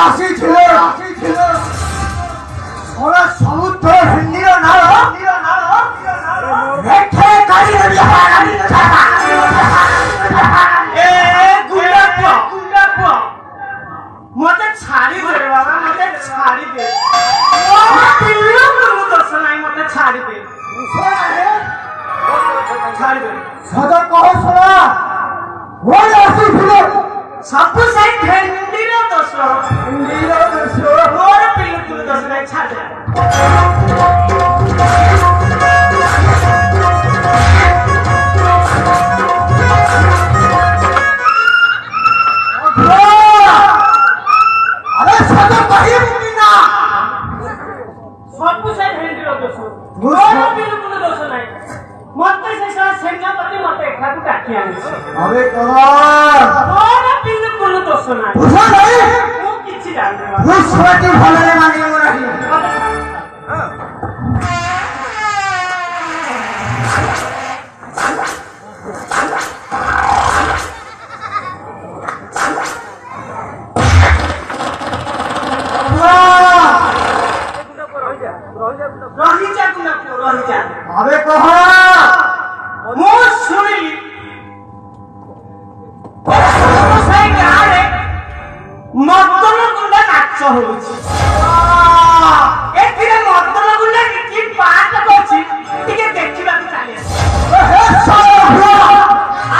আসিছিল ওরা সমুদ্র হিন্দির নাম রেখে গাড়ি মতে ছাড়ি দে বাবা মতে ছাড়ি দে দোষ নাই মতে ছাড়ি দে ছাড়ি দে সদা কহ শোনা ওই আসিছিল ସବୁ ସେଇ ଭେଣ୍ଡିର ଦୋଷ ମୋର ପିଲୁକୁ ଦୋଷ ନାହିଁ ଛାଡ আরে সদা কহিবি না ସବୁ ସେଇ ଭେଣ୍ଡିର ଦୋଷ ମୋର ପିଲୁକୁ ଦୋଷ ନାହିଁ ମତେ ସେ ସେନାପତି ମତେ ଏଠାକୁ ଡାକି ଆଣିଛି আরে কহ ମୋର ପିଲୁକୁ ଦୋଷ ନାହିଁ বুঝা নাই ମୁଁ କିଛି ଜାଣିନି ମୁଁ ଛୁଆଟି ଭଲରେ ମାନିବ ନାହିଁ ରହିଯା ଗୁଣାକୁ ରହିଯା আরে কহ ମୁଁ ଶୁଣିଲି ସେଇ ଗାଁରେ ମଦନ ଗୁଣ୍ଡା ନାଚ ହଉଛି ଏଥିରେ ମଦନ ଗୁଣ୍ଡା କି ପାଠ ଅଛି ଟିକେ ଦେଖିବାକୁ ଚାଲି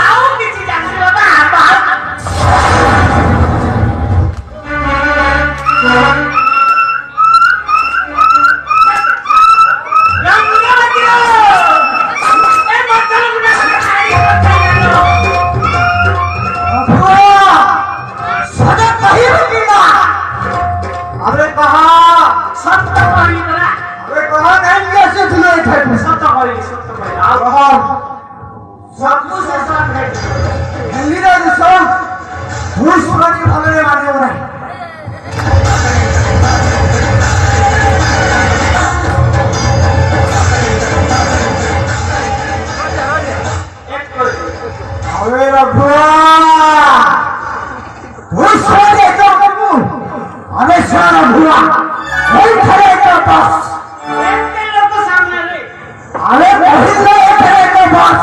ଆଉ କିଛି ଜାଣିବ ନା সদা কহিবি না আরে কহ সত্য କହିବ ନା আরে কহ কাহিଁକି ଆସିছিল ଏଠାକୁ ସତ କହିଲି ଆଉ কহ ସବୁ ଶେଷ ହିନ୍ଦୀର ଦେଶ ମୁଁ ଛୁଆଟି ଭଲରେ ମାନିବ ନାହିଁ আরে রঘুয়া তুই ছুয়াটি এত করবু আমি ছুয়া রঘুয়া এইখানে একটা বাস ଏତେ ଲୋକ ସାମ୍ନାରେ আরে কহিলে এখানে একটা বাস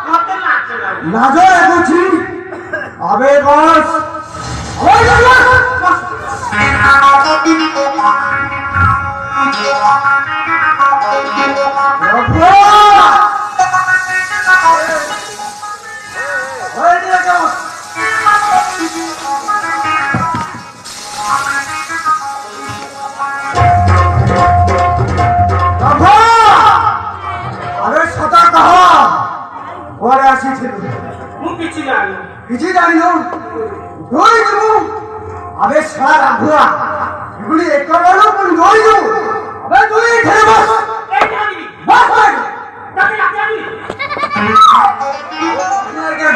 ମତେ ନାଚ ଲାଗେ লাজ লাগুছি আবে বস ওই বস রঘুয়া ওই দেখো আরে সদা কহ পরে আসিছিল ମୁଁ କିଛି ଜାଣିନି କିଛି ଜାଣିନୁ ଦୌଡ଼ିଯିବୁ আবে সারা রাঘুয়া এগুলি এক বেলু পুଣି দৌଡ଼ିଯିବୁ আবে তুই এখানে বস ଏଇଠି ଆଣିବି বস বস ତାକୁ ଡାକି ଆଣିବି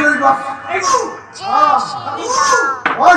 তুই বস ଏଇଠୁ বস